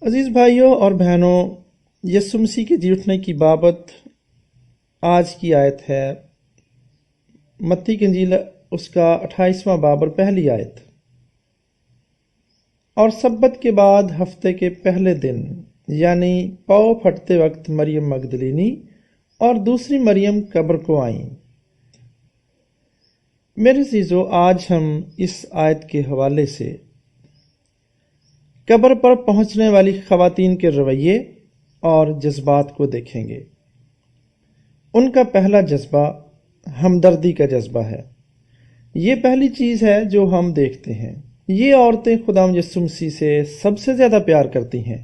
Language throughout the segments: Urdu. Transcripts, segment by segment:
عزیز بھائیوں اور بہنوں، یسوع مسیح کے جی اٹھنے کی بابت آج کی آیت ہے متی کی انجیل اس کا 28واں باب اور پہلی آیت۔ اور سبت کے بعد ہفتے کے پہلے دن یعنی پاؤں پھٹتے وقت مریم مگدلینی اور دوسری مریم قبر کو آئیں۔ میرے عزیزو، آج ہم اس آیت کے حوالے سے قبر پر پہنچنے والی خواتین کے رویے اور جذبات کو دیکھیں گے۔ ان کا پہلا جذبہ ہمدردی کا جذبہ ہے۔ یہ پہلی چیز ہے جو ہم دیکھتے ہیں۔ یہ عورتیں خداوند یسوع مسیح سے سب سے زیادہ پیار کرتی ہیں۔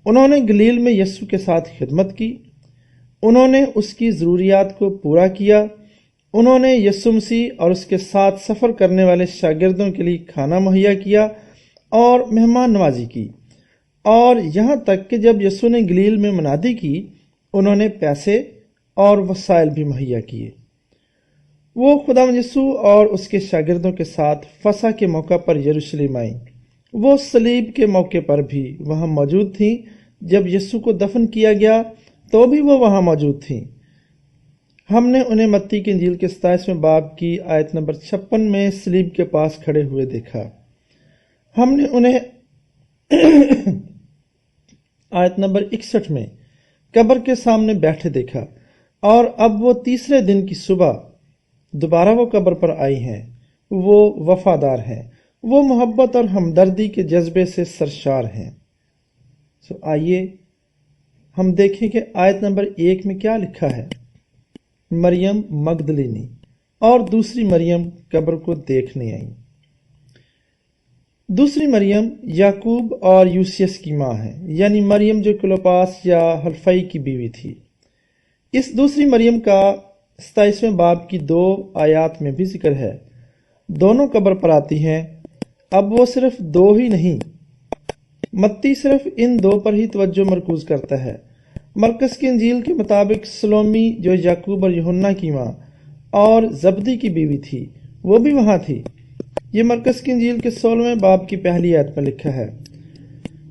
انہوں نے گلیل میں یسوع کے ساتھ خدمت کی، انہوں نے اس کی ضروریات کو پورا کیا، انہوں نے یسوع مسیح اور اس کے ساتھ سفر کرنے والے شاگردوں کے لیے کھانا مہیا کیا اور مہمان نوازی کی، اور یہاں تک کہ جب یسوع نے گلیل میں منادی کی، انہوں نے پیسے اور وسائل بھی مہیا کیے۔ وہ خداوند یسوع اور اس کے شاگردوں کے ساتھ فسح کے موقع پر یروشلم آئیں۔ وہ صلیب کے موقع پر بھی وہاں موجود تھیں۔ جب یسوع کو دفن کیا گیا تو بھی وہ وہاں موجود تھیں۔ ہم نے انہیں متی کی انجیل کے 27ویں باب کی آیت نمبر 56 میں صلیب کے پاس کھڑے ہوئے دیکھا۔ ہم نے انہیں آیت نمبر 61 میں قبر کے سامنے بیٹھے دیکھا، اور اب وہ تیسرے دن کی صبح دوبارہ وہ قبر پر آئی ہیں۔ وہ وفادار ہیں، وہ محبت اور ہمدردی کے جذبے سے سرشار ہیں۔ آئیے ہم دیکھیں کہ آیت نمبر 1 میں کیا لکھا ہے۔ مریم مگدلینی اور دوسری مریم قبر کو دیکھنے آئیں۔ دوسری مریم یعقوب اور یوسیس کی ماں ہے، یعنی مریم جو کلوپاس یا حلفئی کی بیوی تھی۔ اس دوسری مریم کا 27ویں باب کی 2 آیات میں بھی ذکر ہے۔ دونوں قبر پر آتی ہیں۔ اب وہ صرف 2 ہی نہیں، متی صرف ان 2 پر ہی توجہ مرکوز کرتا ہے۔ مرقس کی انجیل کے مطابق سلومی جو یعقوب اور یوحنا کی ماں اور زبدی کی بیوی تھی، وہ بھی وہاں تھی۔ یہ مرقس کی انجیل کے 16ویں باب کی پہلی آیت میں لکھا ہے۔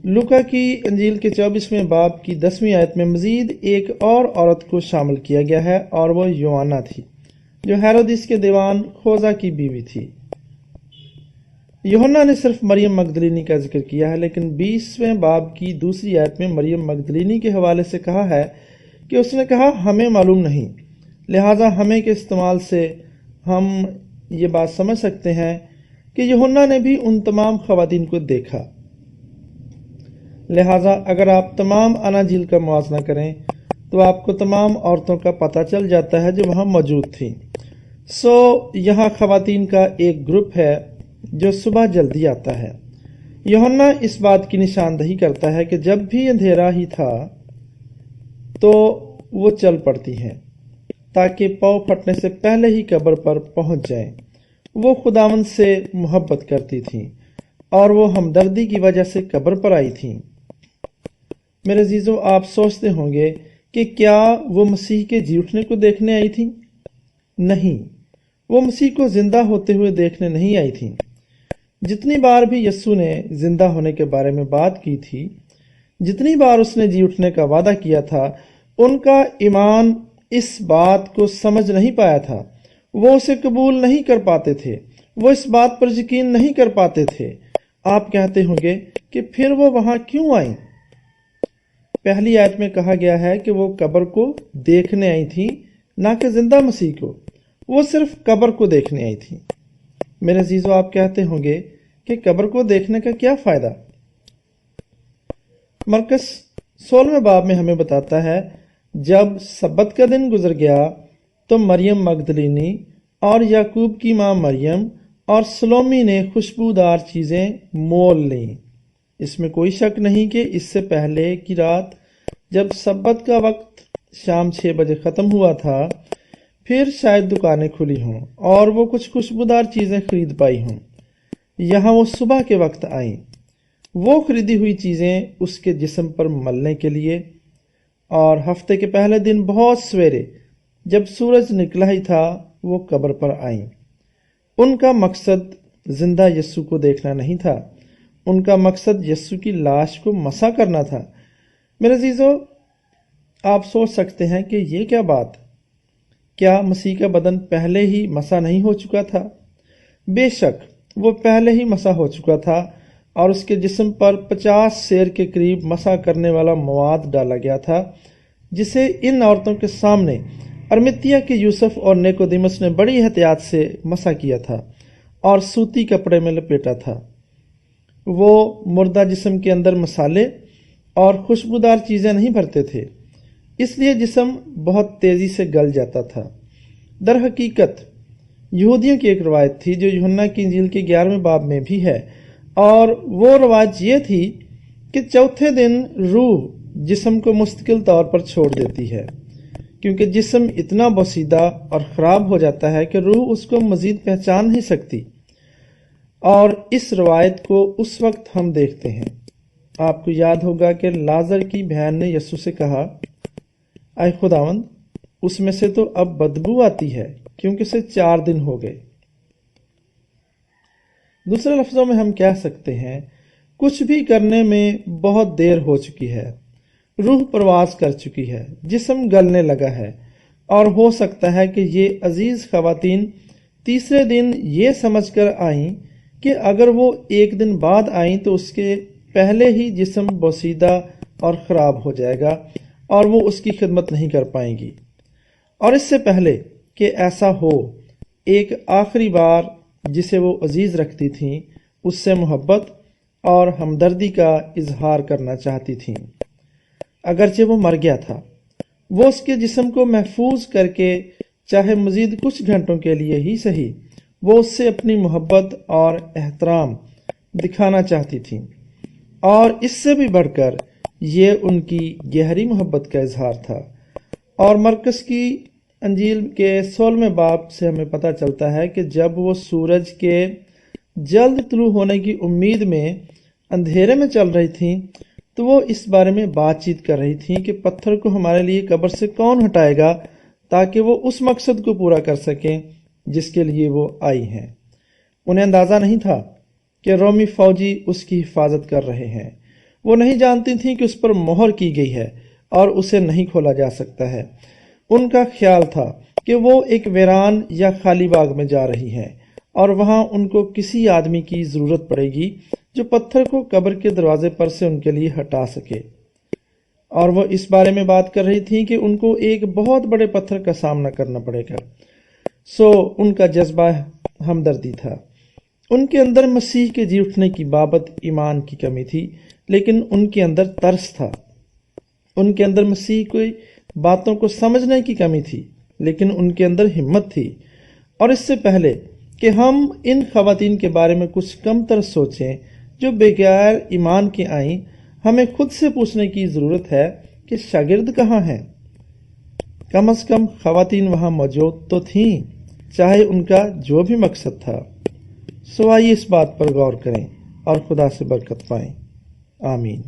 لوکا کی انجیل کے 24ویں باب کی 10ویں آیت میں مزید ایک اور عورت کو شامل کیا گیا ہے، اور وہ یوحنا تھی جو ہیرودیس کے دیوان خوذا کی بیوی تھی۔ یوحنا نے صرف مریم مگدلینی کا ذکر کیا ہے، لیکن 20ویں باب کی دوسری آیت میں مریم مگدلینی کے حوالے سے کہا ہے کہ اس نے کہا ہمیں معلوم نہیں۔ لہٰذا ہمیں کے استعمال سے ہم یہ بات سمجھ سکتے ہیں کہ یوحنا نے بھی ان تمام خواتین کو دیکھا۔ لہٰذا اگر آپ تمام اناجیل کا موازنہ کریں تو آپ کو تمام عورتوں کا پتہ چل جاتا ہے جو وہاں موجود تھیں۔ یہاں خواتین کا ایک گروپ ہے جو صبح جلدی آتا ہے۔ یوحنا اس بات کی نشاندہی کرتا ہے کہ جب بھی اندھیرا ہی تھا تو وہ چل پڑتی ہیں تاکہ پاؤں پھٹنے سے پہلے ہی قبر پر پہنچ جائیں۔ وہ خداوند سے محبت کرتی تھیں اور وہ ہمدردی کی وجہ سے قبر پر آئی تھیں۔ میرے عزیزو، آپ سوچتے ہوں گے کہ کیا وہ مسیح کے جی اٹھنے کو دیکھنے آئی تھیں؟ نہیں، وہ مسیح کو زندہ ہوتے ہوئے دیکھنے نہیں آئی تھیں۔ جتنی بار بھی یسوع نے زندہ ہونے کے بارے میں بات کی تھی، جتنی بار اس نے جی اٹھنے کا وعدہ کیا تھا، ان کا ایمان اس بات کو سمجھ نہیں پایا تھا۔ وہ اسے قبول نہیں کر پاتے تھے، وہ اس بات پر یقین نہیں کر پاتے تھے۔ آپ کہتے ہوں گے کہ پھر وہ وہاں کیوں آئیں؟ پہلی آیت میں کہا گیا ہے کہ وہ قبر کو دیکھنے آئی تھیں، نہ کہ زندہ مسیح کو۔ وہ صرف قبر کو دیکھنے آئی تھیں۔ میرے عزیزو، آپ کہتے ہوں گے کہ قبر کو دیکھنے کا کیا فائدہ؟ مرقس 16ویں باب میں ہمیں بتاتا ہے جب سبت کا دن گزر گیا تو مریم مگدلینی اور یعقوب کی ماں مریم اور سلومی نے خوشبودار چیزیں مول لیں۔ اس میں کوئی شک نہیں کہ اس سے پہلے کی رات جب سبت کا وقت شام 6 بجے ختم ہوا تھا، پھر شاید دکانیں کھلی ہوں اور وہ کچھ خوشبودار چیزیں خرید پائی ہوں۔ یہاں وہ صبح کے وقت آئیں، وہ خریدی ہوئی چیزیں اس کے جسم پر ملنے کے لیے، اور ہفتے کے پہلے دن بہت سویرے جب سورج نکلا ہی تھا وہ قبر پر آئیں۔ ان کا مقصد زندہ یسوع کو دیکھنا نہیں تھا، ان کا مقصد یسوع کی لاش کو مسح کرنا تھا۔ میرے عزیزو، آپ سوچ سکتے ہیں کہ یہ کیا بات؟ کیا مسیح کا بدن پہلے ہی مسح نہیں ہو چکا تھا؟ بے شک وہ پہلے ہی مسح ہو چکا تھا، اور اس کے جسم پر 50 سیر کے قریب مسح کرنے والا مواد ڈالا گیا تھا، جسے ان عورتوں کے سامنے ارمتیا کے یوسف اور نیکودیمس نے بڑی احتیاط سے مسح کیا تھا اور سوتی کپڑے میں لپیٹا تھا۔ وہ مردہ جسم کے اندر مسالے اور خوشبودار چیزیں نہیں بھرتے تھے، اس لیے جسم بہت تیزی سے گل جاتا تھا۔ در حقیقت یہودیوں کی ایک روایت تھی جو یوحنا کی انجیل کے 11ویں باب میں بھی ہے، اور وہ روایت یہ تھی کہ چوتھے دن روح جسم کو مستقل طور پر چھوڑ دیتی ہے، کیونکہ جسم اتنا بوسیدہ اور خراب ہو جاتا ہے کہ روح اس کو مزید پہچان نہیں سکتی۔ اور اس روایت کو اس وقت ہم دیکھتے ہیں۔ آپ کو یاد ہوگا کہ لازر کی بہن نے یسوع سے کہا، اے خداوند، اس میں سے تو اب بدبو آتی ہے کیونکہ اسے 4 دن ہو گئے۔ دوسرے لفظوں میں ہم کہہ سکتے ہیں، کچھ بھی کرنے میں بہت دیر ہو چکی ہے، روح پرواز کر چکی ہے، جسم گلنے لگا ہے، اور ہو سکتا ہے کہ یہ عزیز خواتین تیسرے دن یہ سمجھ کر آئیں کہ اگر وہ 1 دن بعد آئیں تو اس کے پہلے ہی جسم بوسیدہ اور خراب ہو جائے گا اور وہ اس کی خدمت نہیں کر پائیں گی۔ اور اس سے پہلے کہ ایسا ہو، ایک آخری بار جسے وہ عزیز رکھتی تھیں اس سے محبت اور ہمدردی کا اظہار کرنا چاہتی تھیں۔ اگرچہ وہ مر گیا تھا، وہ اس کے جسم کو محفوظ کر کے چاہے مزید کچھ گھنٹوں کے لیے ہی صحیح، وہ اس سے اپنی محبت اور احترام دکھانا چاہتی تھیں، اور اس سے بھی بڑھ کر یہ ان کی گہری محبت کا اظہار تھا۔ اور مرکز کی انجیل کے 16ویں باب سے ہمیں پتہ چلتا ہے کہ جب وہ سورج کے جلد طلوع ہونے کی امید میں اندھیرے میں چل رہی تھیں تو وہ اس بارے میں بات چیت کر رہی تھیں کہ پتھر کو ہمارے لیے قبر سے کون ہٹائے گا تاکہ وہ اس مقصد کو پورا کر سکیں جس کے لیے وہ آئی ہیں۔ انہیں اندازہ نہیں تھا کہ رومی فوجی اس کی حفاظت کر رہے ہیں۔ وہ نہیں جانتی تھیں کہ اس پر مہر کی گئی ہے اور اسے نہیں کھولا جا سکتا ہے۔ ان کا خیال تھا کہ وہ ایک ویران یا خالی باغ میں جا رہی ہیں اور وہاں ان کو کسی آدمی کی ضرورت پڑے گی جو پتھر کو قبر کے دروازے پر سے ان کے لیے ہٹا سکے۔ اور وہ اس بارے میں بات کر رہی تھی کہ ان کو ایک بہت بڑے پتھر کا سامنا کرنا پڑے گا۔ سو ان کا جذبہ ہمدردی تھا۔ ان کے اندر مسیح کے جی اٹھنے کی بابت ایمان کی کمی تھی، لیکن ان کے اندر ترس تھا۔ ان کے اندر مسیح کی باتوں کو سمجھنے کی کمی تھی، لیکن ان کے اندر ہمت تھی۔ اور اس سے پہلے کہ ہم ان خواتین کے بارے میں کچھ کم تر سوچیں جو بغیر ایمان کے آئیں، ہمیں خود سے پوچھنے کی ضرورت ہے کہ شاگرد کہاں ہیں؟ کم از کم خواتین وہاں موجود تو تھیں، چاہے ان کا جو بھی مقصد تھا۔ سو آئیے اس بات پر غور کریں اور خدا سے برکت پائیں۔ آمین۔